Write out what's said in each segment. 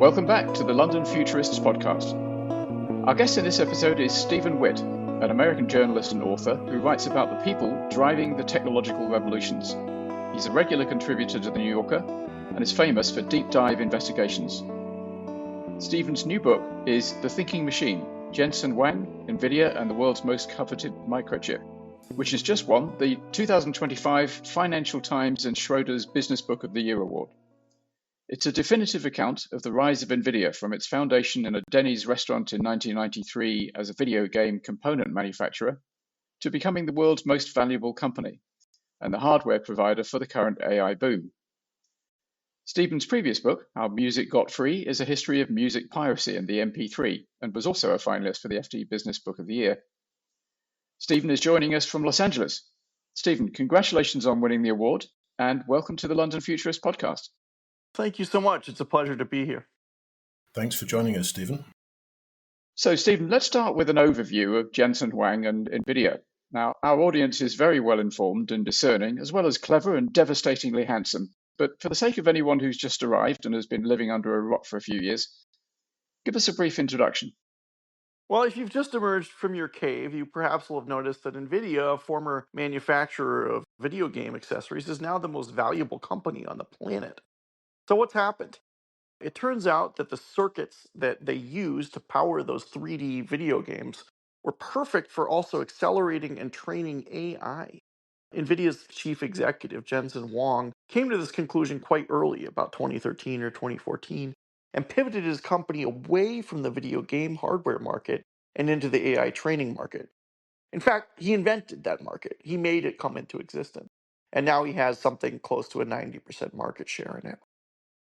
Welcome back to the London Futurists podcast. Our guest in this episode is Stephen Witt, an American journalist and author who writes about the people driving the technological revolutions. He's a regular contributor to The New Yorker and is famous for deep dive investigations. Stephen's new book is The Thinking Machine, Jensen Huang, Nvidia and the World's Most Coveted Microchip, which has just won the 2025 Financial Times and Schroders Business Book of the Year award. It's a definitive account of the rise of Nvidia from its foundation in a Denny's restaurant in 1993 as a video game component manufacturer to becoming the world's most valuable company and the hardware provider for the current AI boom. Stephen's previous book, How Music Got Free, is a history of music piracy and the MP3 and was also a finalist for the FT Business Book of the Year. Stephen is joining us from Los Angeles. Stephen, congratulations on winning the award and welcome to the London Futurist podcast. Thank you so much. It's a pleasure to be here. Thanks for joining us, Stephen. So, Stephen, let's start with an overview of Jensen Huang and Nvidia. Now, our audience is very well informed and discerning, as well as clever and devastatingly handsome. But for the sake of anyone who's just arrived and has been living under a rock for a few years, give us a brief introduction. Well, if you've just emerged from your cave, you perhaps will have noticed that Nvidia, a former manufacturer of video game accessories, is now the most valuable company on the planet. So what's happened? It turns out that the circuits that they use to power those 3D video games were perfect for also accelerating and training AI. Nvidia's chief executive, Jensen Huang, came to this conclusion quite early, about 2013 or 2014, and pivoted his company away from the video game hardware market and into the AI training market. In fact, he invented that market. He made it come into existence. And now he has something close to a 90% market share in it.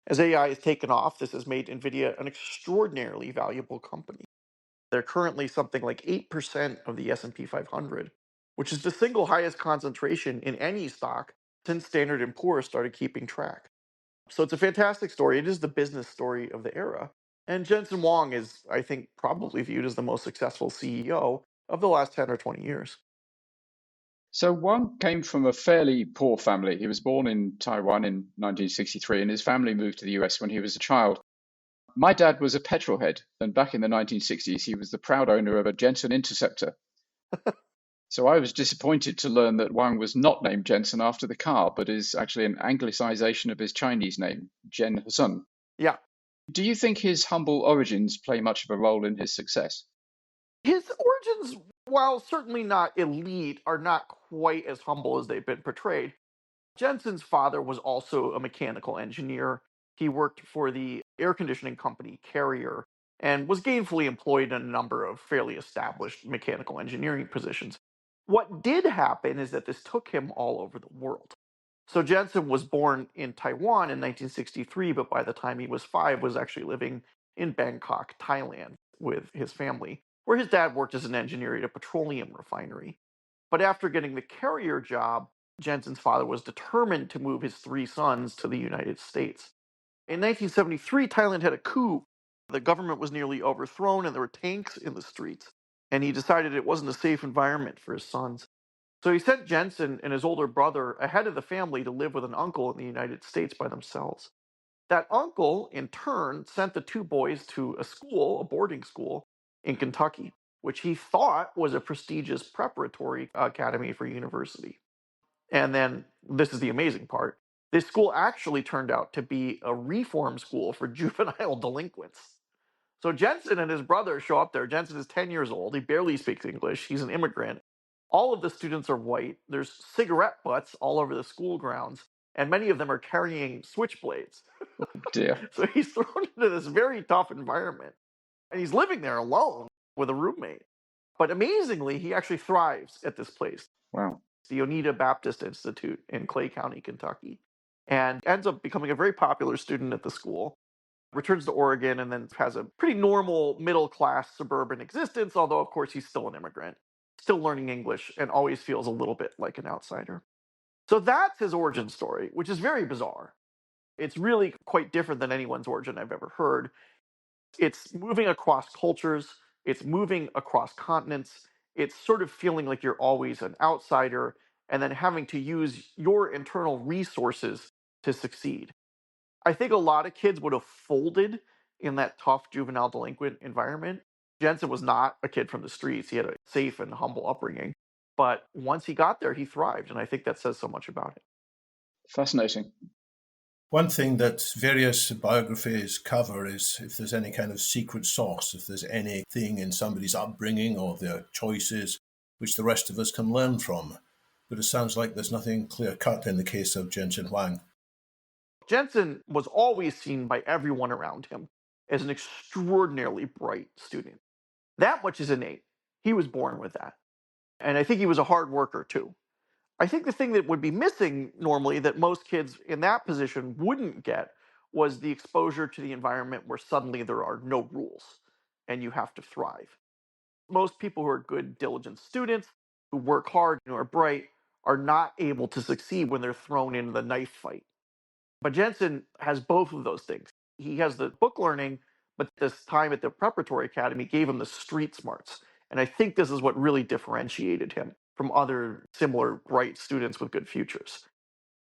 As AI has taken off, this has made Nvidia an extraordinarily valuable company. They're currently something like 8% of the S&P 500, which is the single highest concentration in any stock since Standard & Poor's started keeping track. So it's a fantastic story. It is the business story of the era. And Jensen Huang is, I think, probably viewed as the most successful CEO of the last 10 or 20 years. So Huang came from a fairly poor family. He was born in Taiwan in 1963, and his family moved to the US when he was a child. My dad was a petrol head, and back in the 1960s, he was the proud owner of a Jensen Interceptor. So I was disappointed to learn that Huang was not named Jensen after the car, but is actually an anglicization of his Chinese name, Jen Hsun. Yeah. Do you think his humble origins play much of a role in his success? His origins, while certainly not elite, are not quite as humble as they've been portrayed. Jensen's father was also a mechanical engineer. He worked for the air conditioning company Carrier and was gainfully employed in a number of fairly established mechanical engineering positions. What did happen is that this took him all over the world. So Jensen was born in Taiwan in 1963, but by the time he was 5, was actually living in Bangkok, Thailand, with his family, where his dad worked as an engineer at a petroleum refinery. But after getting the Carrier job, Jensen's father was determined to move his 3 sons to the United States. In 1973, Thailand had a coup. The government was nearly overthrown and there were tanks in the streets. And he decided it wasn't a safe environment for his sons. So he sent Jensen and his older brother ahead of the family to live with an uncle in the United States by themselves. That uncle, in turn, sent the 2 boys to a school, a boarding school, in Kentucky, which he thought was a prestigious preparatory academy for university. And then, this is the amazing part, this school actually turned out to be a reform school for juvenile delinquents. So Jensen and his brother show up there. Jensen is 10 years old. He barely speaks English. He's an immigrant. All of the students are white. There's cigarette butts all over the school grounds, and many of them are carrying switchblades. Dear. So he's thrown into this very tough environment, and he's living there alone with a roommate. But amazingly, he actually thrives at this place. Wow. The Oneida Baptist Institute in Clay County, Kentucky, and ends up becoming a very popular student at the school. Returns to Oregon and then has a pretty normal middle-class suburban existence, although, of course, he's still an immigrant, still learning English, and always feels a little bit like an outsider. So that's his origin story, which is very bizarre. It's really quite different than anyone's origin I've ever heard. It's moving across cultures. It's moving across continents. It's sort of feeling like you're always an outsider and then having to use your internal resources to succeed. I think a lot of kids would have folded in that tough juvenile delinquent environment. Jensen was not a kid from the streets. He had a safe and humble upbringing. But once he got there, he thrived. And I think that says so much about it. Fascinating. One thing that various biographies cover is if there's any kind of secret sauce, if there's anything in somebody's upbringing or their choices which the rest of us can learn from. But it sounds like there's nothing clear-cut in the case of Jensen Huang. Jensen was always seen by everyone around him as an extraordinarily bright student. That much is innate. He was born with that. And I think he was a hard worker too. I think the thing that would be missing normally that most kids in that position wouldn't get was the exposure to the environment where suddenly there are no rules and you have to thrive. Most people who are good, diligent students, who work hard and who are bright, are not able to succeed when they're thrown into the knife fight. But Jensen has both of those things. He has the book learning, but this time at the preparatory academy gave him the street smarts. And I think this is what really differentiated him from other similar bright students with good futures.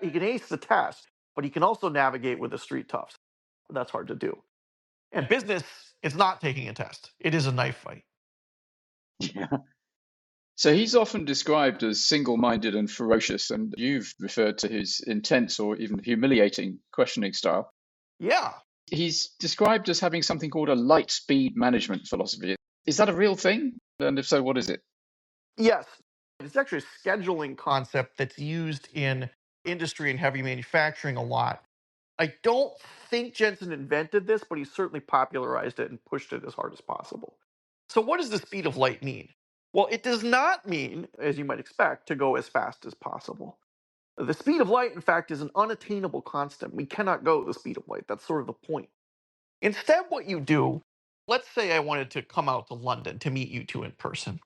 He can ace the test, but he can also navigate with the street toughs. That's hard to do. And business is not taking a test. It is a knife fight. Yeah. So he's often described as single-minded and ferocious, and you've referred to his intense or even humiliating questioning style. Yeah. He's described as having something called a light speed management philosophy. Is that a real thing? And if so, what is it? Yes. It's actually a scheduling concept that's used in industry and heavy manufacturing a lot. I don't think Jensen invented this, but he certainly popularized it and pushed it as hard as possible. So, what does the speed of light mean? Well, it does not mean, as you might expect, to go as fast as possible. The speed of light, in fact, is an unattainable constant. We cannot go the speed of light. That's sort of the point. Instead, what you do, let's say I wanted to come out to London to meet you two in person.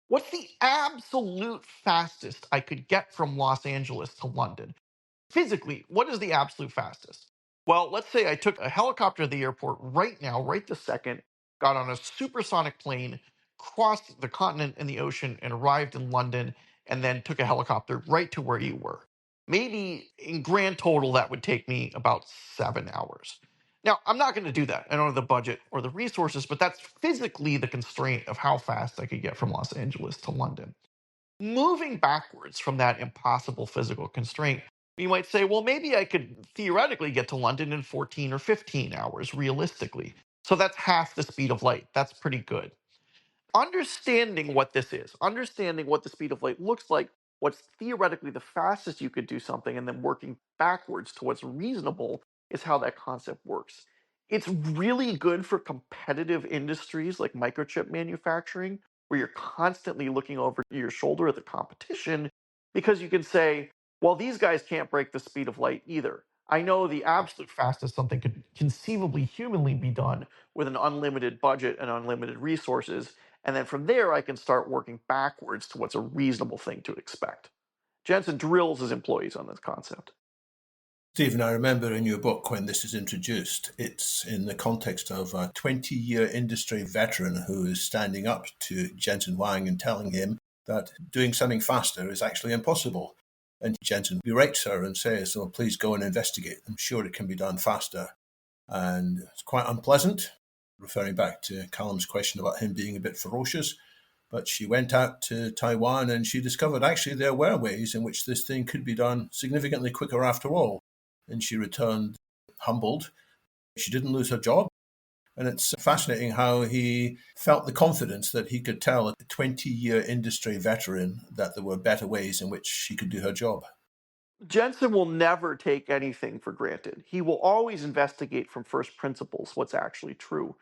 What's the absolute fastest I could get from Los Angeles to London? Physically, what is the absolute fastest? Well, let's say I took a helicopter to the airport right now, right this second, got on a supersonic plane, crossed the continent and the ocean, and arrived in London, and then took a helicopter right to where you were. Maybe in grand total, that would take me about 7 hours. Now, I'm not going to do that. I don't have the budget or the resources, but that's physically the constraint of how fast I could get from Los Angeles to London. Moving backwards from that impossible physical constraint, you might say, well, maybe I could theoretically get to London in 14 or 15 hours, realistically. So that's half the speed of light. That's pretty good. Understanding what this is, understanding what the speed of light looks like, what's theoretically the fastest you could do something, and then working backwards to what's reasonable is how that concept works. It's really good for competitive industries like microchip manufacturing, where you're constantly looking over your shoulder at the competition because you can say, well, these guys can't break the speed of light either. I know the absolute fastest something could conceivably humanly be done with an unlimited budget and unlimited resources. And then from there, I can start working backwards to what's a reasonable thing to expect. Jensen drills his employees on this concept. Stephen, I remember in your book when this is introduced, it's in the context of a 20-year industry veteran who is standing up to Jensen Huang and telling him that doing something faster is actually impossible. And Jensen berates her and says, oh, please go and investigate. I'm sure it can be done faster. And it's quite unpleasant, referring back to Callum's question about him being a bit ferocious. But she went out to Taiwan and she discovered actually there were ways in which this thing could be done significantly quicker after all. And she returned humbled. She didn't lose her job. And it's fascinating how he felt the confidence that he could tell a 20-year industry veteran that there were better ways in which she could do her job. Jensen will never take anything for granted. He will always investigate from first principles what's actually true.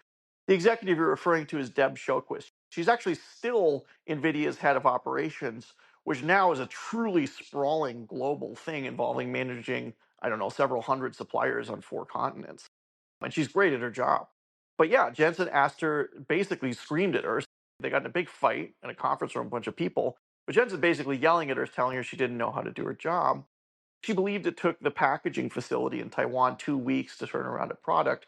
The executive you're referring to is Deb Showquist. She's actually still Nvidia's head of operations, which now is a truly sprawling global thing involving managing, I don't know, several hundred suppliers on 4 continents. And she's great at her job. But yeah, Jensen asked her, basically screamed at her. They got in a big fight in a conference room, a bunch of people. But Jensen basically yelling at her, telling her she didn't know how to do her job. She believed it took the packaging facility in Taiwan 2 weeks to turn around a product.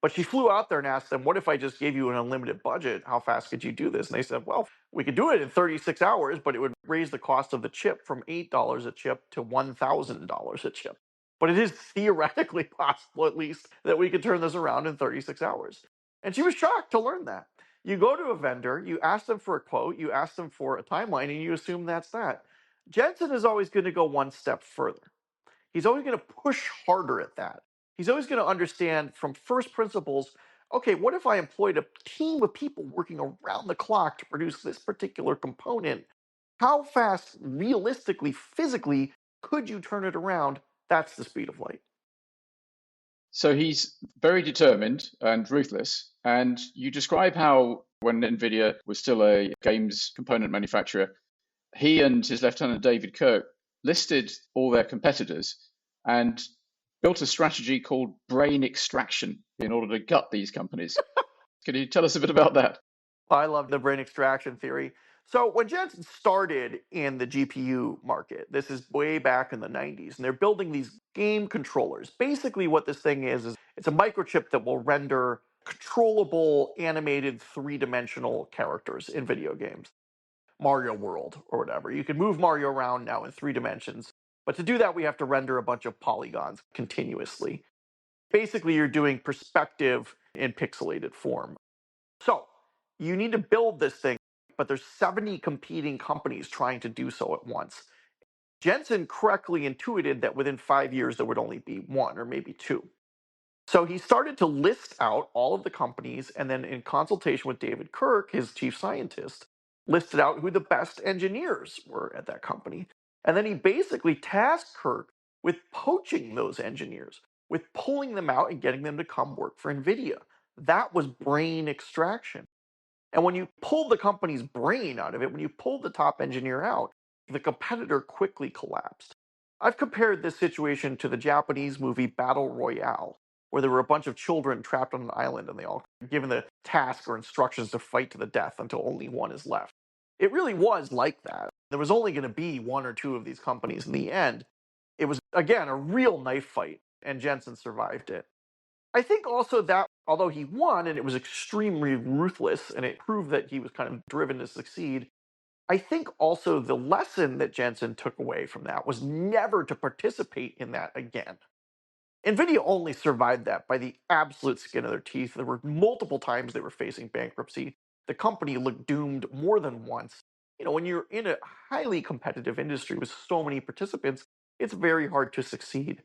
But she flew out there and asked them, what if I just gave you an unlimited budget? How fast could you do this? And they said, well, we could do it in 36 hours, but it would raise the cost of the chip from $8 a chip to $1,000 a chip. but it is theoretically possible, at least, that we could turn this around in 36 hours. And she was shocked to learn that. You go to a vendor, you ask them for a quote, you ask them for a timeline, and you assume that's that. Jensen is always going to go one step further. He's always going to push harder at that. He's always going to understand from first principles, okay, what if I employed a team of people working around the clock to produce this particular component? How fast, realistically, physically, could you turn it around? That's the speed of light. So he's very determined and ruthless. And you describe how when Nvidia was still a games component manufacturer, he and his lieutenant David Kirk listed all their competitors and built a strategy called brain extraction in order to gut these companies. Can you tell us a bit about that? I love the brain extraction theory. So when Jensen started in the GPU market, this is way back in the 90s, and they're building these game controllers. Basically what this thing is it's a microchip that will render controllable animated three-dimensional characters in video games. Mario World or whatever. You can move Mario around now in 3 dimensions. But to do that, we have to render a bunch of polygons continuously. Basically, you're doing perspective in pixelated form. So you need to build this thing, but there's 70 competing companies trying to do so at once. Jensen correctly intuited that within 5 years there would only be one or maybe two. So he started to list out all of the companies, and then in consultation with David Kirk, his chief scientist, listed out who the best engineers were at that company. And then he basically tasked Kirk with poaching those engineers, with pulling them out and getting them to come work for Nvidia. That was brain extraction. And when you pull the company's brain out of it, when you pull the top engineer out, the competitor quickly collapsed. I've compared this situation to the Japanese movie Battle Royale, where there were a bunch of children trapped on an island and they all given the task or instructions to fight to the death until only one is left. It really was like that. There was only going to be one or two of these companies in the end. It was, again, a real knife fight, and Jensen survived it. I think also that although he won and it was extremely ruthless and it proved that he was kind of driven to succeed, I think also the lesson that Jensen took away from that was never to participate in that again. Nvidia only survived that by the absolute skin of their teeth. There were multiple times they were facing bankruptcy. The company looked doomed more than once. You know, when you're in a highly competitive industry with so many participants, it's very hard to succeed.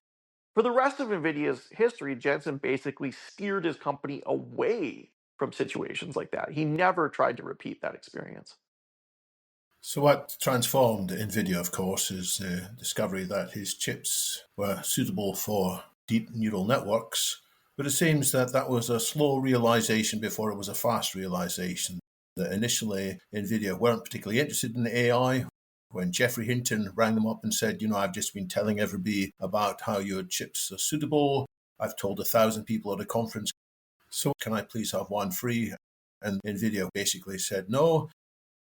For the rest of NVIDIA's history, Jensen basically steered his company away from situations like that. He never tried to repeat that experience. So what transformed Nvidia, of course, is the discovery that his chips were suitable for deep neural networks. But it seems that that was a slow realization before it was a fast realization. That initially, Nvidia weren't particularly interested in AI. When Jeffrey Hinton rang them up and said, I've just been telling everybody about how your chips are suitable. I've told 1,000 people at a conference, so can I please have one free? And Nvidia basically said no.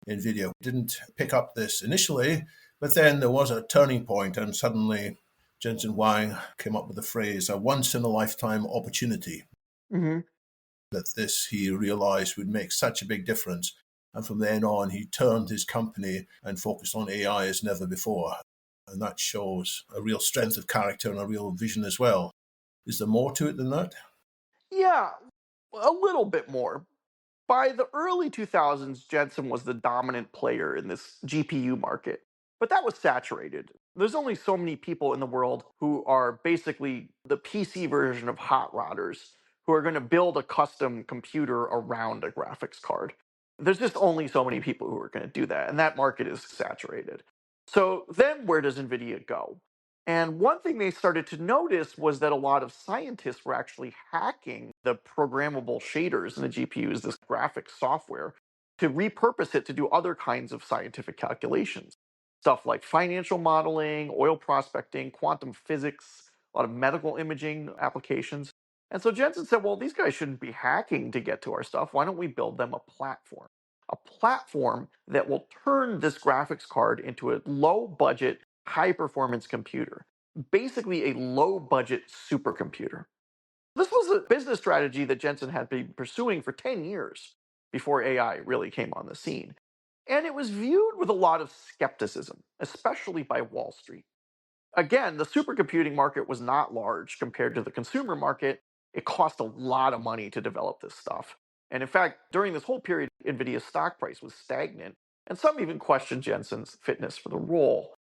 Nvidia didn't pick up this initially, but then there was a turning point, and suddenly Jensen Huang came up with the phrase, a once-in-a-lifetime opportunity. Mm-hmm. That this, he realized, would make such a big difference. And from then on, he turned his company and focused on AI as never before. And that shows a real strength of character and a real vision as well. Is there more to it than that? Yeah, a little bit more. By the early 2000s, Jensen was the dominant player in this GPU market, but that was saturated. There's only so many people in the world who are basically the PC version of hot rodders who are going to build a custom computer around a graphics card. There's just only so many people who are going to do that, and that market is saturated. So then where does NVIDIA go? And one thing they started to notice was that a lot of scientists were actually hacking the programmable shaders in the GPUs, this graphics software, to repurpose it to do other kinds of scientific calculations. Stuff like financial modeling, oil prospecting, quantum physics, a lot of medical imaging applications. And so Jensen said, well, these guys shouldn't be hacking to get to our stuff. Why don't we build them a platform? A platform that will turn this graphics card into a low budget, high performance computer, basically a low budget supercomputer. This was a business strategy that Jensen had been pursuing for 10 years before AI really came on the scene. And it was viewed with a lot of skepticism, especially by Wall Street. Again, the supercomputing market was not large compared to the consumer market. It cost a lot of money to develop this stuff. And in fact, during this whole period, Nvidia's stock price was stagnant, and some even questioned Jensen's fitness for the role.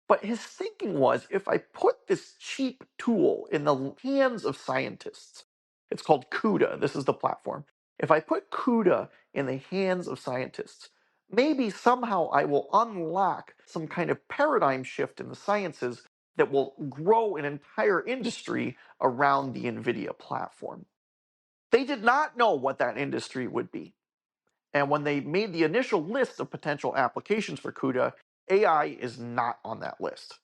But his thinking was, if I put this cheap tool in the hands of scientists, it's called CUDA, this is the platform. If I put CUDA in the hands of scientists, maybe somehow I will unlock some kind of paradigm shift in the sciences that will grow an entire industry around the Nvidia platform. They did not know what that industry would be. And when they made the initial list of potential applications for CUDA, AI is not on that list.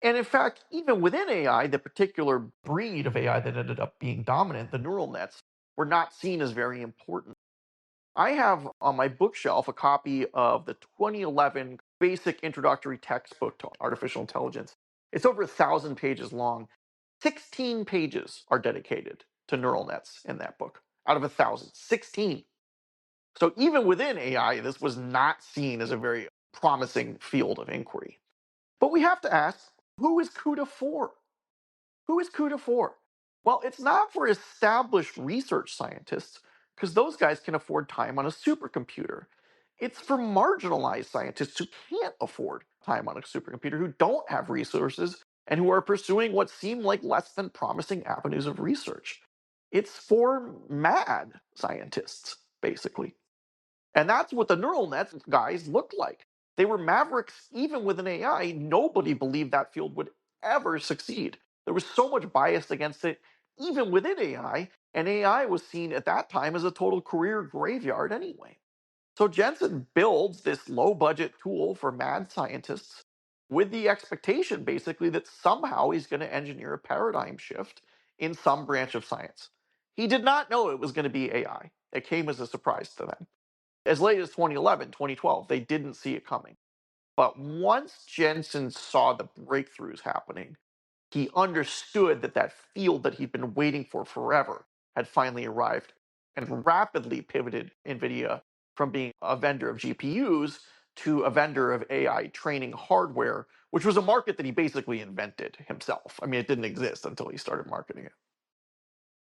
And in fact, even within AI, the particular breed of AI that ended up being dominant, the neural nets, were not seen as very important. I have on my bookshelf a copy of the 2011 basic introductory textbook to artificial intelligence. It's over 1,000 pages long. 16 pages are dedicated to neural nets in that book out of 1,000. 16. So even within AI, this was not seen as a very promising field of inquiry. But we have to ask, who is CUDA for? Who is CUDA for? Well, it's not for established research scientists, because those guys can afford time on a supercomputer. It's for marginalized scientists who can't afford time on a supercomputer, who don't have resources, and who are pursuing what seem like less than promising avenues of research. It's for mad scientists, basically. And that's what the neural nets guys looked like. They were mavericks even with an AI. Nobody believed that field would ever succeed. There was so much bias against it, even within AI, and AI was seen at that time as a total career graveyard anyway. So Jensen builds this low budget tool for mad scientists with the expectation basically that somehow he's going to engineer a paradigm shift in some branch of science. He did not know it was going to be AI. It came as a surprise to them. As late as 2011, 2012, they didn't see it coming. But once Jensen saw the breakthroughs happening, he understood that that field that he'd been waiting for forever had finally arrived, and rapidly pivoted Nvidia from being a vendor of GPUs to a vendor of AI training hardware, which was a market that he basically invented himself. I mean, it didn't exist until he started marketing it.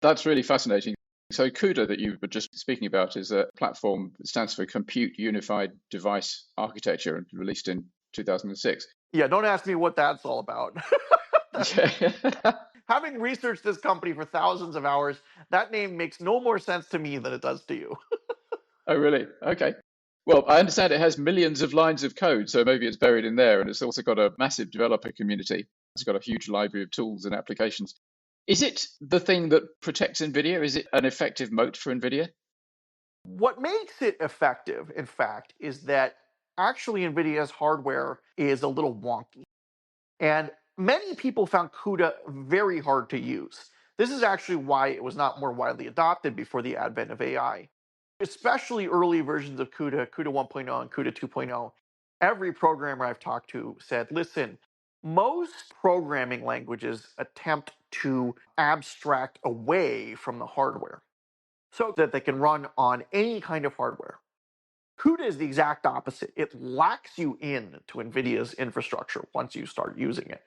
That's really fascinating. So CUDA that you were just speaking about is a platform that stands for Compute Unified Device Architecture and released in 2006. Yeah, don't ask me what that's all about. Yeah. Having researched this company for thousands of hours, that name makes no more sense to me than it does to you. Oh, really? Okay. Well, I understand it has millions of lines of code, so maybe it's buried in there, and it's also got a massive developer community. It's got a huge library of tools and applications. Is it the thing that protects NVIDIA? Is it an effective moat for NVIDIA? What makes it effective, in fact, is that actually NVIDIA's hardware is a little wonky. And many people found CUDA very hard to use. This is actually why it was not more widely adopted before the advent of AI. Especially early versions of CUDA, CUDA 1.0 and CUDA 2.0, every programmer I've talked to said, listen, most programming languages attempt to abstract away from the hardware so that they can run on any kind of hardware. CUDA is the exact opposite. It locks you in to NVIDIA's infrastructure once you start using it.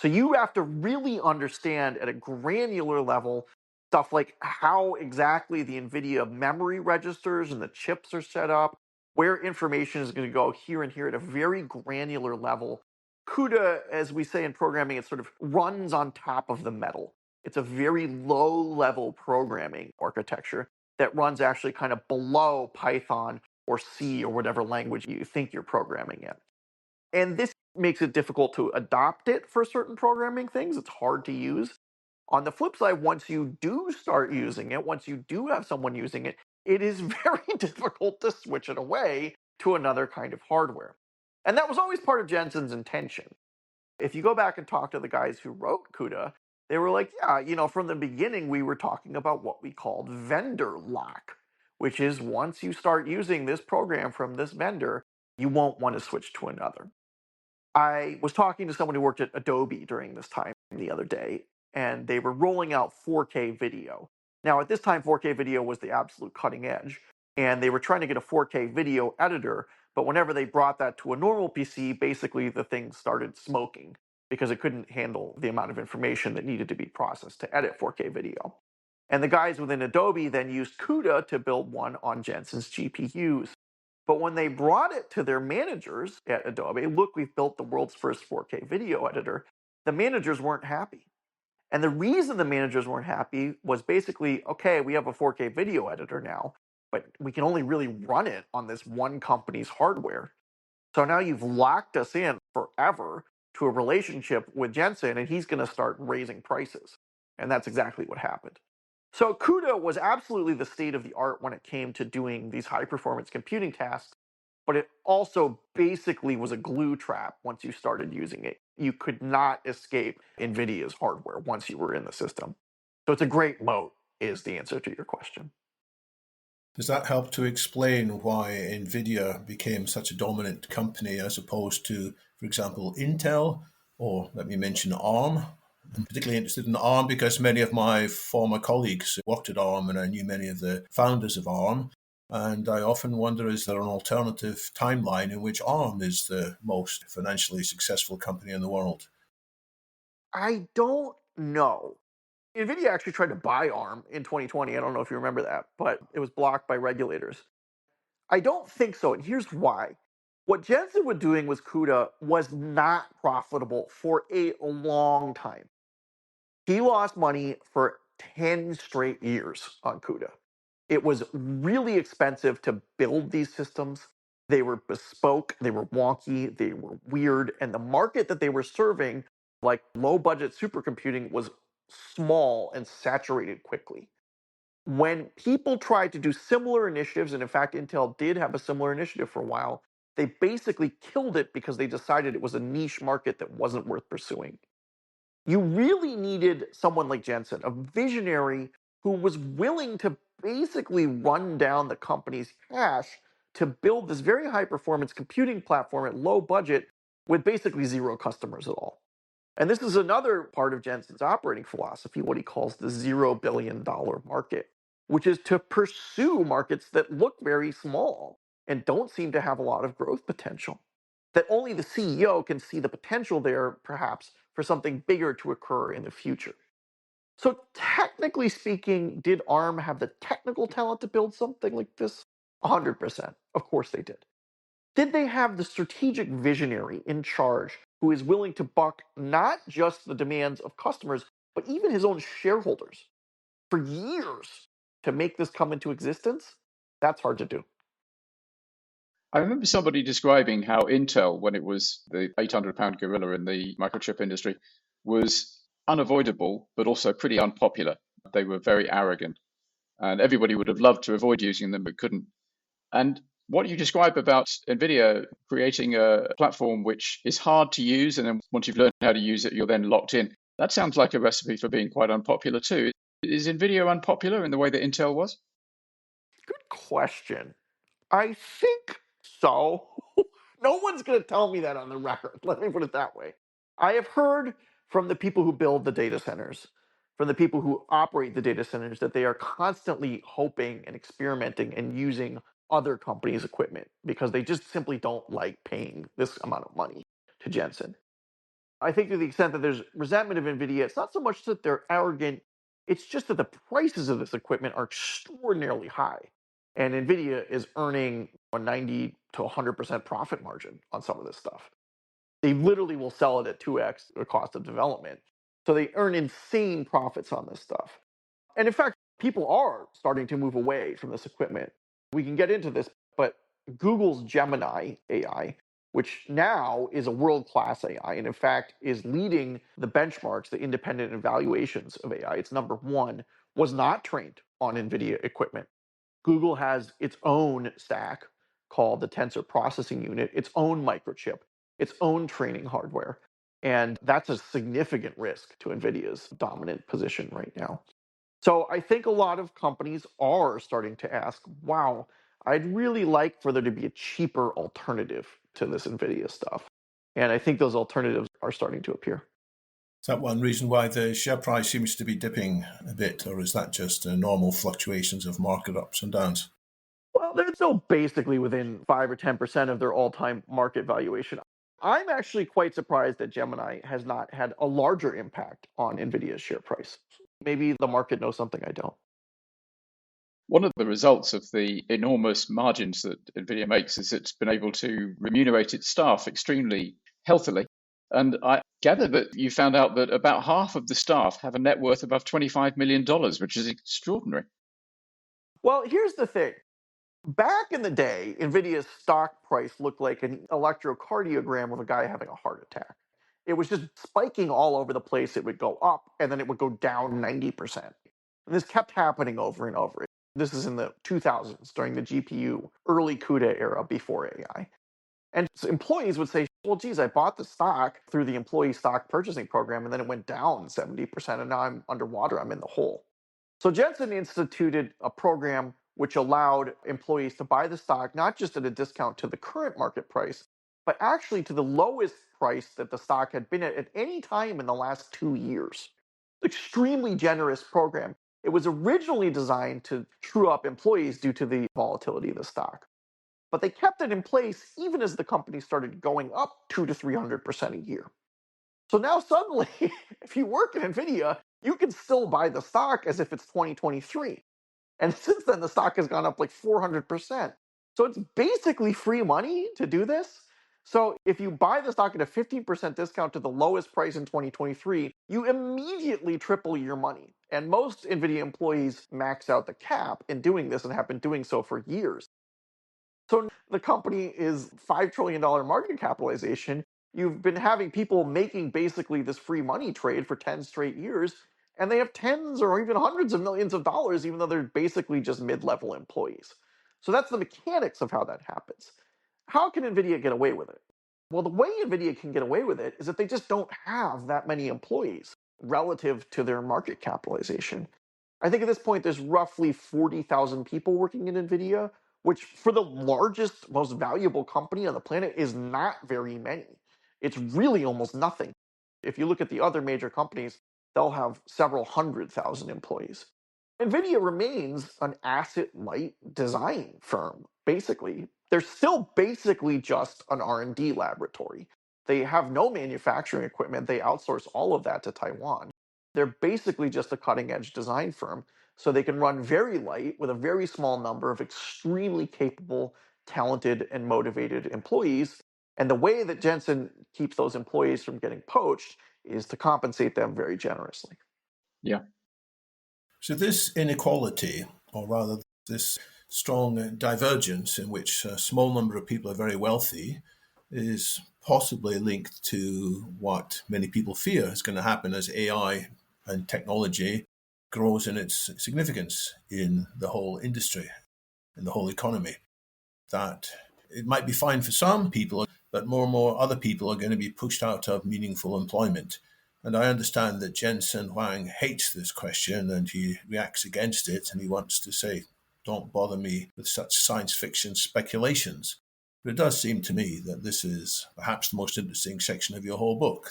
So you have to really understand at a granular level stuff like how exactly the NVIDIA memory registers and the chips are set up, where information is going to go here and here at a very granular level. CUDA, as we say in programming, it sort of runs on top of the metal. It's a very low-level programming architecture that runs actually kind of below Python or C or whatever language you think you're programming in. And this makes it difficult to adopt it for certain programming things. It's hard to use. On the flip side, once you do start using it, once you do have someone using it, it is very difficult to switch it away to another kind of hardware. And that was always part of Jensen's intention. If you go back and talk to the guys who wrote CUDA, they were like, yeah, from the beginning, we were talking about what we called vendor lock, which is once you start using this program from this vendor, you won't want to switch to another. I was talking to someone who worked at Adobe during this time the other day, and they were rolling out 4K video. Now, at this time, 4K video was the absolute cutting edge, and they were trying to get a 4K video editor, but whenever they brought that to a normal PC, basically the thing started smoking. because it couldn't handle the amount of information that needed to be processed to edit 4K video. And the guys within Adobe then used CUDA to build one on Jensen's GPUs. But when they brought it to their managers at Adobe, look, we've built the world's first 4K video editor, the managers weren't happy. And the reason the managers weren't happy was basically, okay, we have a 4K video editor now, but we can only really run it on this one company's hardware. So now you've locked us in forever to a relationship with Jensen, and he's going to start raising prices. And that's exactly what happened. So CUDA was absolutely the state of the art when it came to doing these high performance computing tasks, but it also basically was a glue trap once you started using it. You could not escape NVIDIA's hardware once you were in the system. So it's a great moat, is the answer to your question. Does that help to explain why Nvidia became such a dominant company as opposed to, for example, Intel, or let me mention ARM? I'm particularly interested in ARM because many of my former colleagues worked at ARM and I knew many of the founders of ARM. And I often wonder, is there an alternative timeline in which ARM is the most financially successful company in the world? I don't know. NVIDIA actually tried to buy ARM in 2020. I don't know if you remember that, but it was blocked by regulators. I don't think so, and here's why. What Jensen was doing with CUDA was not profitable for a long time. He lost money for 10 straight years on CUDA. It was really expensive to build these systems. They were bespoke, they were wonky, they were weird, and the market that they were serving, like low budget supercomputing, was small and saturated quickly. When people tried to do similar initiatives, and in fact, Intel did have a similar initiative for a while, they basically killed it because they decided it was a niche market that wasn't worth pursuing. You really needed someone like Jensen, a visionary who was willing to basically run down the company's cash to build this very high performance computing platform at low budget with basically zero customers at all. And this is another part of Jensen's operating philosophy, what he calls the $0 billion market, which is to pursue markets that look very small and don't seem to have a lot of growth potential. That only the CEO can see the potential there, perhaps, for something bigger to occur in the future. So, technically speaking, did ARM have the technical talent to build something like this? 100%. Of course they did. Did they have the strategic visionary in charge who is willing to buck not just the demands of customers, but even his own shareholders for years to make this come into existence? That's hard to do. I remember somebody describing how Intel, when it was the 800-pound gorilla in the microchip industry, was unavoidable, but also pretty unpopular. They were very arrogant, and everybody would have loved to avoid using them, but couldn't. And what you describe about NVIDIA creating a platform which is hard to use, and then once you've learned how to use it, you're then locked in. That sounds like a recipe for being quite unpopular too. Is NVIDIA unpopular in the way that Intel was? Good question. I think so. No one's going to tell me that on the record. Let me put it that way. I have heard from the people who build the data centers, from the people who operate the data centers, that they are constantly hoping and experimenting and using other companies' equipment because they just simply don't like paying this amount of money to Jensen. I think to the extent that there's resentment of NVIDIA, it's not so much that they're arrogant, it's just that the prices of this equipment are extraordinarily high. And NVIDIA is earning a 90 to 100% profit margin on some of this stuff. They literally will sell it at 2x the cost of development. So they earn insane profits on this stuff. And in fact, people are starting to move away from this equipment. We can get into this, but Google's Gemini AI, which now is a world-class AI, and in fact is leading the benchmarks, the independent evaluations of AI. It's number one, was not trained on NVIDIA equipment. Google has its own stack called the Tensor Processing Unit, its own microchip, its own training hardware. And that's a significant risk to NVIDIA's dominant position right now. So I think a lot of companies are starting to ask, wow, I'd really like for there to be a cheaper alternative to this NVIDIA stuff. And I think those alternatives are starting to appear. Is that one reason why the share price seems to be dipping a bit, or is that just normal fluctuations of market ups and downs? Well, they're still basically within 5 or 10% of their all-time market valuation. I'm actually quite surprised that Gemini has not had a larger impact on Nvidia's share price. Maybe the market knows something I don't. One of the results of the enormous margins that Nvidia makes is it's been able to remunerate its staff extremely healthily. And I gather that you found out that about half of the staff have a net worth above $25 million, which is extraordinary. Well, here's the thing. Back in the day, Nvidia's stock price looked like an electrocardiogram of a guy having a heart attack. It was just spiking all over the place. It would go up and then it would go down 90%. And this kept happening over and over. This is in the 2000s during the GPU early CUDA era before AI. And employees would say, well, geez, I bought the stock through the employee stock purchasing program and then it went down 70% and now I'm underwater. I'm in the hole. So Jensen instituted a program which allowed employees to buy the stock not just at a discount to the current market price, but actually to the lowest price that the stock had been at any time in the last 2 years. Extremely generous program. It was originally designed to true up employees due to the volatility of the stock. But they kept it in place even as the company started going up 2 to 300% a year. So now suddenly, if you work at Nvidia, you can still buy the stock as if it's 2023. And since then, the stock has gone up like 400%. So it's basically free money to do this. So if you buy the stock at a 15% discount to the lowest price in 2023, you immediately triple your money. And most Nvidia employees max out the cap in doing this and have been doing so for years. So the company is $5 trillion market capitalization. You've been having people making basically this free money trade for 10 straight years, and they have tens or even hundreds of millions of dollars, even though they're basically just mid-level employees. So that's the mechanics of how that happens. How can NVIDIA get away with it? Well, the way NVIDIA can get away with it is that they just don't have that many employees relative to their market capitalization. I think at this point, there's roughly 40,000 people working in NVIDIA, which for the largest, most valuable company on the planet is not very many. It's really almost nothing. If you look at the other major companies, they'll have several 100,000 employees. NVIDIA remains an asset-light design firm, basically. They're still basically just an R&D laboratory. They have no manufacturing equipment. They outsource all of that to Taiwan. They're basically just a cutting-edge design firm, so they can run very light with a very small number of extremely capable, talented, and motivated employees. And the way that Jensen keeps those employees from getting poached is to compensate them very generously. Yeah. So this inequality, or rather this strong divergence in which a small number of people are very wealthy, is possibly linked to what many people fear is going to happen as AI and technology grows in its significance in the whole industry, in the whole economy. That it might be fine for some people, but more and more other people are going to be pushed out of meaningful employment. And I understand that Jensen Huang hates this question and he reacts against it, and he wants to say, don't bother me with such science fiction speculations. But it does seem to me that this is perhaps the most interesting section of your whole book,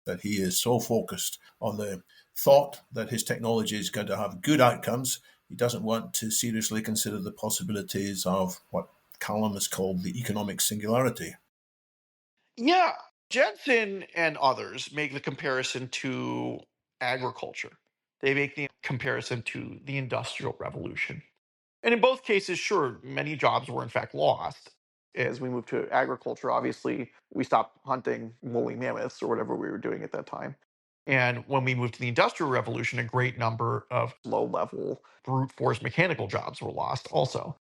that he is so focused on the thought that his technology is going to have good outcomes. He doesn't want to seriously consider the possibilities of what Callum has called the economic singularity. Yeah, Jensen and others make the comparison to agriculture. They make the comparison to the Industrial Revolution. And in both cases, sure, many jobs were in fact lost. As we moved to agriculture, obviously, we stopped hunting woolly mammoths or whatever we were doing at that time. And when we moved to the Industrial Revolution, a great number of low level brute force mechanical jobs were lost also.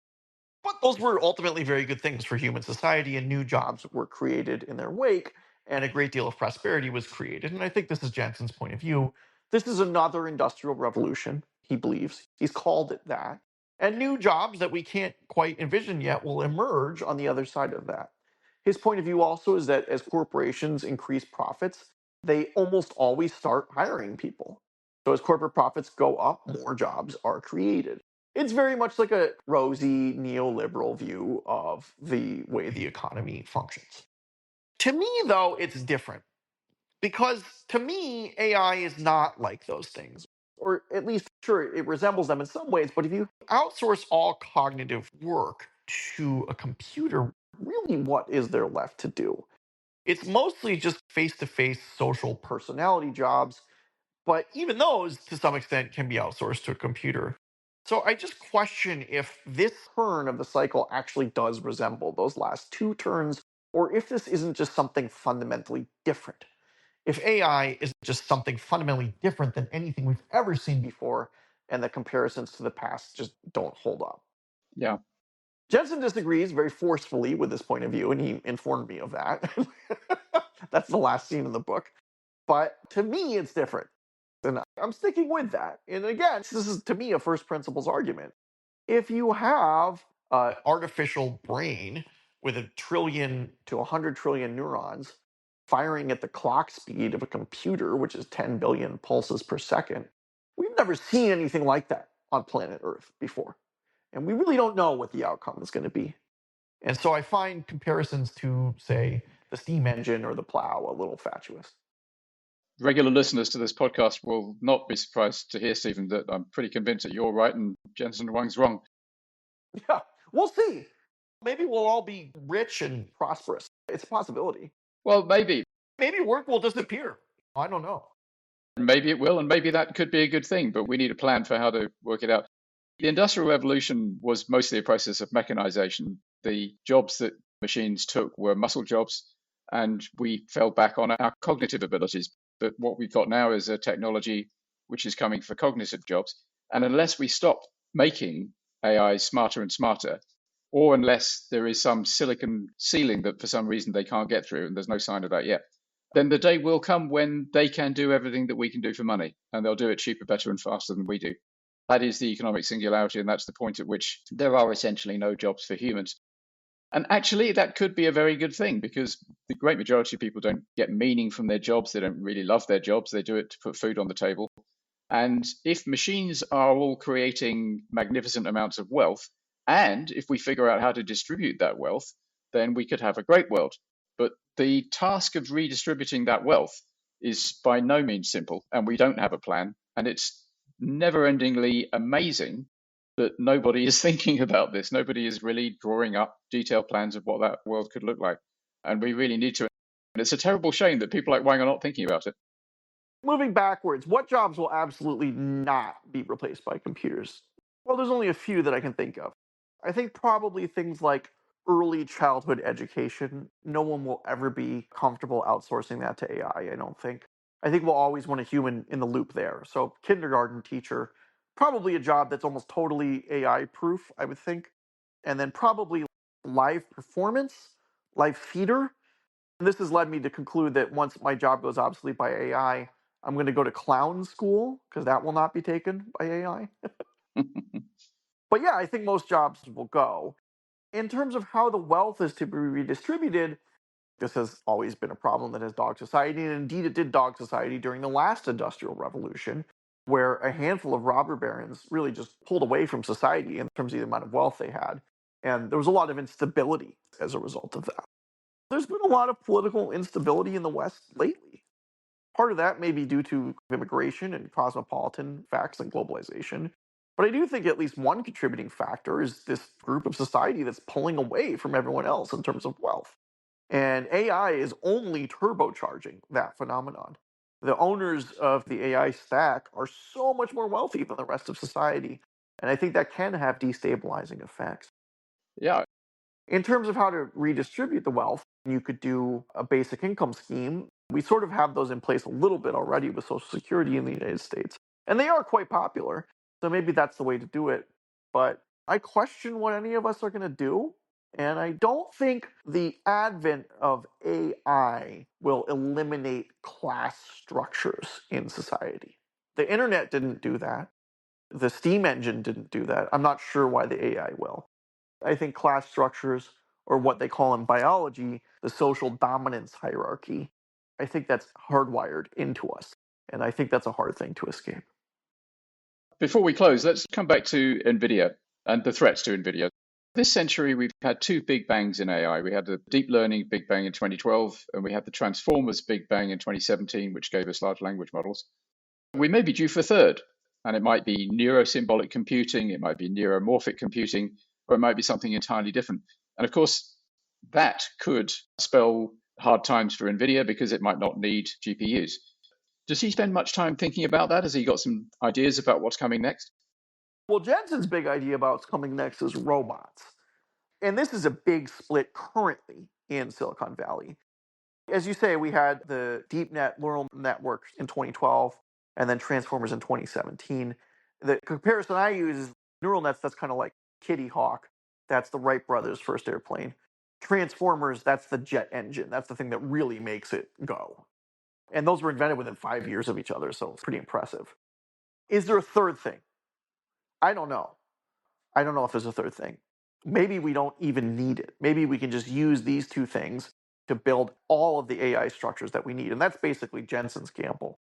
But those were ultimately very good things for human society, and new jobs were created in their wake, and a great deal of prosperity was created. And I think this is Jensen's point of view. This is another industrial revolution, he believes. He's called it that. And new jobs that we can't quite envision yet will emerge on the other side of that. His point of view also is that as corporations increase profits, they almost always start hiring people. So as corporate profits go up, more jobs are created. It's very much like a rosy neoliberal view of the way the economy functions. To me, though, it's different because to me, AI is not like those things. Or at least, sure, it resembles them in some ways, but if you outsource all cognitive work to a computer, really what is there left to do? It's mostly just face-to-face social personality jobs, but even those, to some extent, can be outsourced to a computer. So I just question if this turn of the cycle actually does resemble those last two turns, or if this isn't just something fundamentally different. If AI is just something fundamentally different than anything we've ever seen before, and the comparisons to the past just don't hold up. Yeah. Jensen disagrees very forcefully with this point of view, and he informed me of that. That's the last scene in the book. But to me, it's different. And I'm sticking with that. And again, this is to me a first principles argument. If you have an artificial brain with 1,000,000,000,000 to 100,000,000,000,000 neurons firing at the clock speed of a computer, which is 10 billion pulses per second, we've never seen anything like that on planet Earth before. And we really don't know what the outcome is going to be. And so I find comparisons to, say, the steam engine or the plow a little fatuous. Regular listeners to this podcast will not be surprised to hear, Stephen, that I'm pretty convinced that you're right and Jensen Huang's wrong. Yeah, we'll see. Maybe we'll all be rich and prosperous. It's a possibility. Well, maybe. Maybe work will disappear. I don't know. Maybe it will, and maybe that could be a good thing, but we need a plan for how to work it out. The Industrial Revolution was mostly a process of mechanization. The jobs that machines took were muscle jobs, and we fell back on our cognitive abilities. But what we've got now is a technology which is coming for cognitive jobs. And unless we stop making AI smarter and smarter, or unless there is some silicon ceiling that for some reason they can't get through, and there's no sign of that yet, then the day will come when they can do everything that we can do for money, and they'll do it cheaper, better, and faster than we do. That is the economic singularity, and that's the point at which there are essentially no jobs for humans. And actually, that could be a very good thing, because the great majority of people don't get meaning from their jobs. They don't really love their jobs. They do it to put food on the table. And if machines are all creating magnificent amounts of wealth, and if we figure out how to distribute that wealth, then we could have a great world. But the task of redistributing that wealth is by no means simple, and we don't have a plan. And it's never-endingly amazing that nobody is thinking about this. Nobody is really drawing up detailed plans of what that world could look like. And we really need to. And it's a terrible shame that people like Wang are not thinking about it. Moving backwards, what jobs will absolutely not be replaced by computers? Well, there's only a few that I can think of. I think probably things like early childhood education. No one will ever be comfortable outsourcing that to AI, I don't think. I think we'll always want a human in the loop there. So, kindergarten teacher, probably a job that's almost totally AI proof, I would think. And then probably live performance, live feeder. And this has led me to conclude that once my job goes obsolete by AI, I'm going to go to clown school because that will not be taken by AI. But yeah, I think most jobs will go. In terms of how the wealth is to be redistributed, this has always been a problem that has dogged society, and indeed it did dog society during the last industrial revolution, where a handful of robber barons really just pulled away from society in terms of the amount of wealth they had. And there was a lot of instability as a result of that. There's been a lot of political instability in the West lately. Part of that may be due to immigration and cosmopolitan facts and globalization. But I do think at least one contributing factor is this group of society that's pulling away from everyone else in terms of wealth. And AI is only turbocharging that phenomenon. The owners of the AI stack are so much more wealthy than the rest of society. And I think that can have destabilizing effects. Yeah. In terms of how to redistribute the wealth, you could do a basic income scheme. We sort of have those in place a little bit already with Social Security in the United States. And they are quite popular. So maybe that's the way to do it. But I question what any of us are going to do. And I don't think the advent of AI will eliminate class structures in society. The internet didn't do that. The steam engine didn't do that. I'm not sure why the AI will. I think class structures, or what they call in biology, the social dominance hierarchy, I think that's hardwired into us. And I think that's a hard thing to escape. Before we close, let's come back to Nvidia and the threats to Nvidia. This century, we've had two big bangs in AI. We had the deep learning big bang in 2012, and we had the transformers big bang in 2017, which gave us large language models. We may be due for a third, and it might be neurosymbolic computing, it might be neuromorphic computing, or it might be something entirely different. And of course, that could spell hard times for Nvidia because it might not need GPUs. Does he spend much time thinking about that? Has he got some ideas about what's coming next? Well, Jensen's big idea about what's coming next is robots. And this is a big split currently in Silicon Valley. As you say, we had the deep net neural networks in 2012 and then transformers in 2017. The comparison I use is neural nets, that's kind of like Kitty Hawk. That's the Wright brothers' first airplane. Transformers, that's the jet engine. That's the thing that really makes it go. And those were invented within 5 years of each other, so it's pretty impressive. Is there a third thing? I don't know. I don't know if there's a third thing. Maybe we don't even need it. Maybe we can just use these two things to build all of the AI structures that we need. And that's basically Jensen's gamble.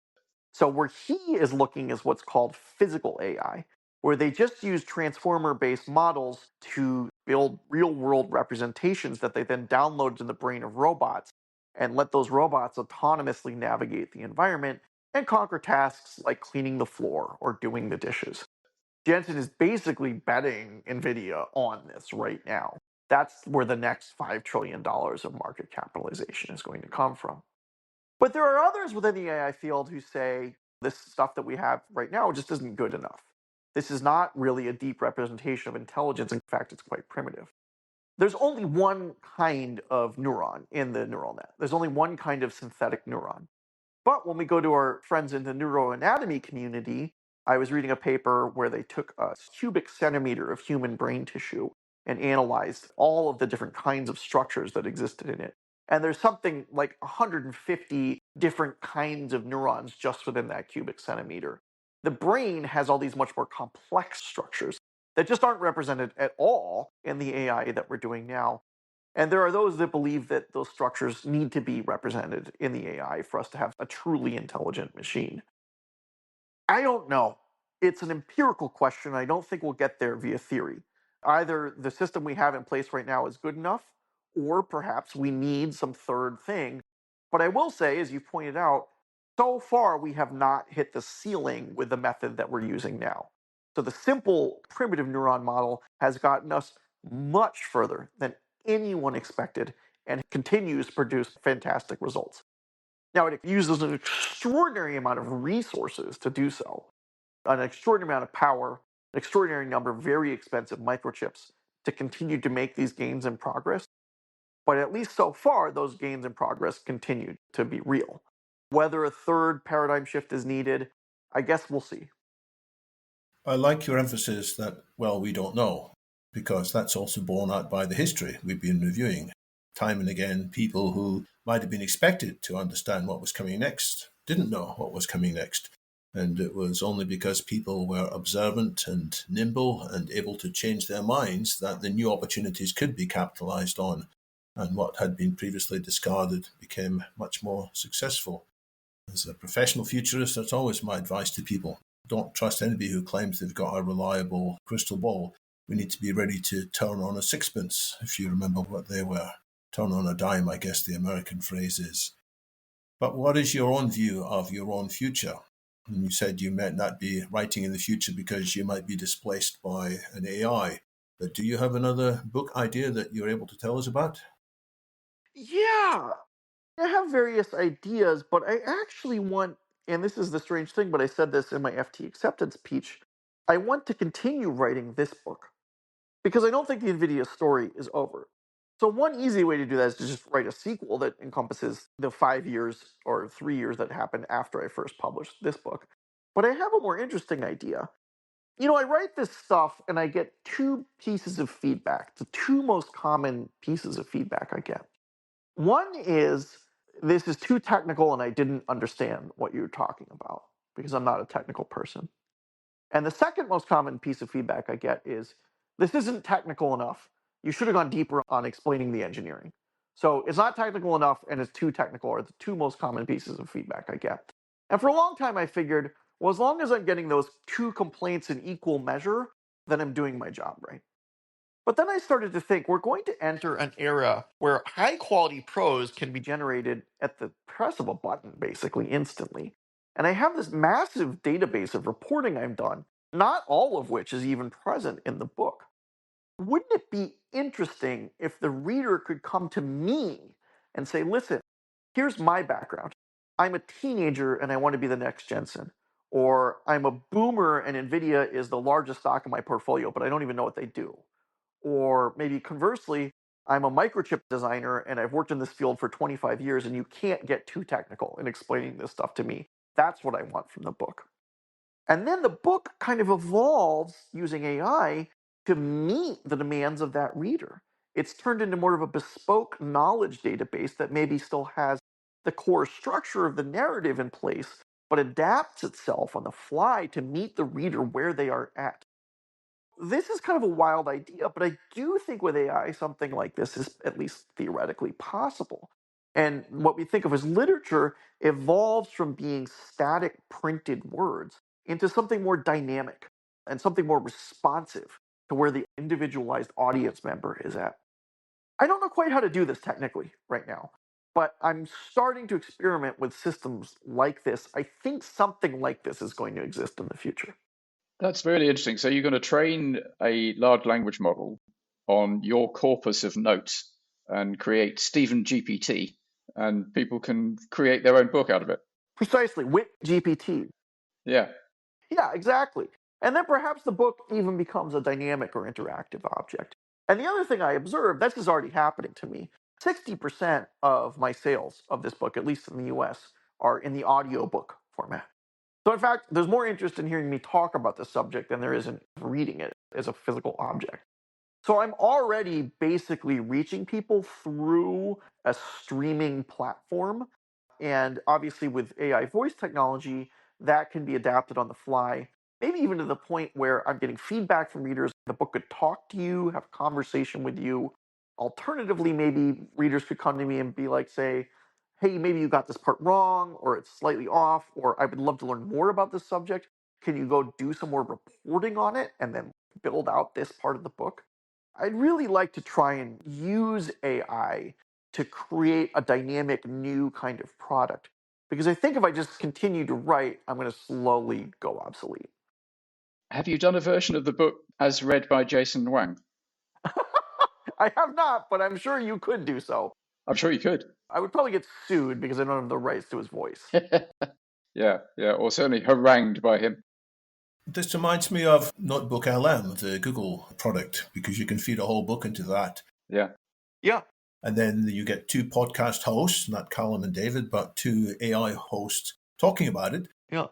So where he is looking is what's called physical AI, where they just use transformer-based models to build real-world representations that they then download in the brain of robots and let those robots autonomously navigate the environment and conquer tasks like cleaning the floor or doing the dishes. Jensen is basically betting Nvidia on this right now. That's where the next $5 trillion of market capitalization is going to come from. But there are others within the AI field who say this stuff that we have right now just isn't good enough. This is not really a deep representation of intelligence. In fact, it's quite primitive. There's only one kind of neuron in the neural net. There's only one kind of synthetic neuron. But when we go to our friends in the neuroanatomy community, I was reading a paper where they took a cubic centimeter of human brain tissue and analyzed all of the different kinds of structures that existed in it. And there's something like 150 different kinds of neurons just within that cubic centimeter. The brain has all these much more complex structures that just aren't represented at all in the AI that we're doing now. And there are those that believe that those structures need to be represented in the AI for us to have a truly intelligent machine. I don't know. It's an empirical question. I don't think we'll get there via theory. Either the system we have in place right now is good enough, or perhaps we need some third thing. But I will say, as you pointed out, so far we have not hit the ceiling with the method that we're using now. So the simple primitive neuron model has gotten us much further than anyone expected and continues to produce fantastic results. Now, it uses an extraordinary amount of resources to do so, an extraordinary amount of power, an extraordinary number of very expensive microchips to continue to make these gains in progress. But at least so far, those gains in progress continue to be real. Whether a third paradigm shift is needed, I guess we'll see. I like your emphasis that, well, we don't know, because that's also borne out by the history we've been reviewing. Time and again, people who might have been expected to understand what was coming next didn't know what was coming next. And it was only because people were observant and nimble and able to change their minds that the new opportunities could be capitalized on. And what had been previously discarded became much more successful. As a professional futurist, that's always my advice to people. Don't trust anybody who claims they've got a reliable crystal ball. We need to be ready to turn on a sixpence, if you remember what they were. Turn on a dime, I guess the American phrase is. But what is your own view of your own future? And you said you might not be writing in the future because you might be displaced by an AI. But do you have another book idea that you're able to tell us about? Yeah, I have various ideas, but I actually want, and this is the strange thing, but I said this in my FT acceptance speech, I want to continue writing this book because I don't think the NVIDIA story is over. So one easy way to do that is to just write a sequel that encompasses the 5 years or 3 years that happened after I first published this book. But I have a more interesting idea. I write this stuff and I get two pieces of feedback, the two most common pieces of feedback I get. One is, this is too technical and I didn't understand what you were talking about because I'm not a technical person. And the second most common piece of feedback I get is, this isn't technical enough. You should have gone deeper on explaining the engineering. So it's not technical enough and it's too technical are the two most common pieces of feedback I get. And for a long time I figured, well, as long as I'm getting those two complaints in equal measure, then I'm doing my job right. But then I started to think we're going to enter an era where high quality prose can be generated at the press of a button, basically instantly. And I have this massive database of reporting I've done, not all of which is even present in the book. Wouldn't it be interesting if the reader could come to me and say, listen, Here's my background. I'm a teenager and I want to be the next Jensen. Or I'm a boomer and Nvidia is the largest stock in my portfolio, but I don't even know what they do. Or maybe conversely, I'm a microchip designer and I've worked in this field for 25 years and you can't get too technical in explaining this stuff to me. That's what I want from the book. And then the book kind of evolves using AI to meet the demands of that reader. It's turned into more of a bespoke knowledge database that maybe still has the core structure of the narrative in place, but adapts itself on the fly to meet the reader where they are at. This is kind of a wild idea, but I do think with AI, something like this is at least theoretically possible. And what we think of as literature evolves from being static printed words into something more dynamic and something more responsive to where the individualized audience member is at. I don't know quite how to do this technically right now, but I'm starting to experiment with systems like this. I think something like this is going to exist in the future. That's really interesting. So you're going to train a large language model on your corpus of notes and create Stephen GPT, and people can create their own book out of it. Precisely, Witt GPT. Yeah. Yeah, exactly. And then perhaps the book even becomes a dynamic or interactive object. And the other thing I observed, this is already happening to me. 60% of my sales of this book, at least in the US, are in the audiobook format. So in fact, there's more interest in hearing me talk about this subject than there is in reading it as a physical object. So I'm already basically reaching people through a streaming platform. And obviously, with AI voice technology, that can be adapted on the fly, maybe even to the point where I'm getting feedback from readers. The book could talk to you, have a conversation with you. Alternatively, maybe readers could come to me and be like, say, hey, maybe you got this part wrong, or it's slightly off, or I would love to learn more about this subject. Can you go do some more reporting on it and then build out this part of the book? I'd really like to try and use AI to create a dynamic new kind of product. Because I think if I just continue to write, I'm going to slowly go obsolete. Have you done a version of the book as read by Jensen Huang? I have not, but I'm sure you could do so. I'm sure you could. I would probably get sued because I don't have the rights to his voice. Yeah, or certainly harangued by him. This reminds me of Notebook LM, the Google product, because you can feed a whole book into that. Yeah. Yeah. And then you get two podcast hosts, not Callum and David, but two AI hosts talking about it. Yeah.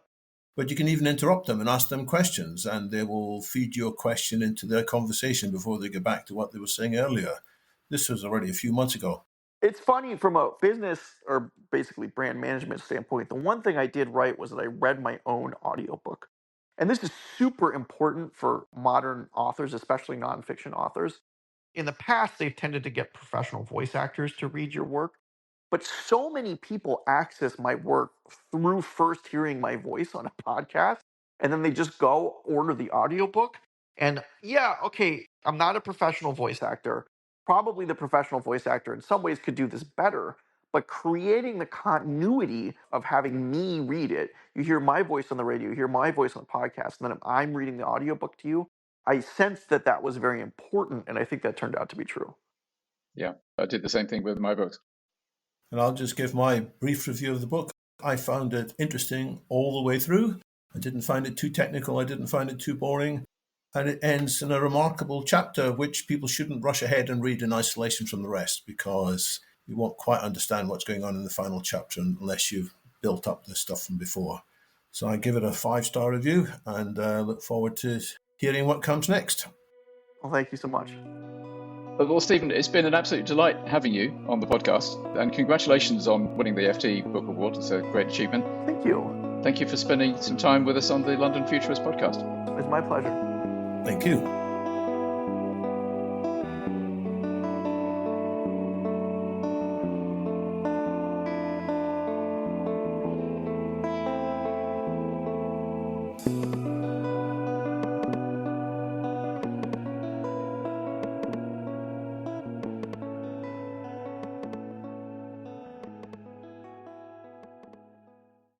But you can even interrupt them and ask them questions, and they will feed your question into their conversation before they get back to what they were saying earlier. This was already a few months ago. It's funny from a business or basically brand management standpoint. The one thing I did right was that I read my own audiobook. And this is super important for modern authors, especially nonfiction authors. In the past, they've tended to get professional voice actors to read your work. But so many people access my work through first hearing my voice on a podcast, and then they just go order the audiobook. And yeah, okay, I'm not a professional voice actor. Probably the professional voice actor in some ways could do this better, but creating the continuity of having me read it, you hear my voice on the radio, you hear my voice on the podcast, and then I'm reading the audiobook to you. I sensed that that was very important, and I think that turned out to be true. Yeah, I did the same thing with my books. And I'll just give my brief review of the book. I found it interesting all the way through. I didn't find it too technical. I didn't find it too boring. And it ends in a remarkable chapter, which people shouldn't rush ahead and read in isolation from the rest, because you won't quite understand what's going on in the final chapter unless you've built up the stuff from before. So I give it a 5-star review and look forward to hearing what comes next. Well, thank you so much. Well, Stephen, it's been an absolute delight having you on the podcast, and congratulations on winning the FT Book Award. It's a great achievement. Thank you. Thank you for spending some time with us on the London Futurists podcast. It's my pleasure. Thank you.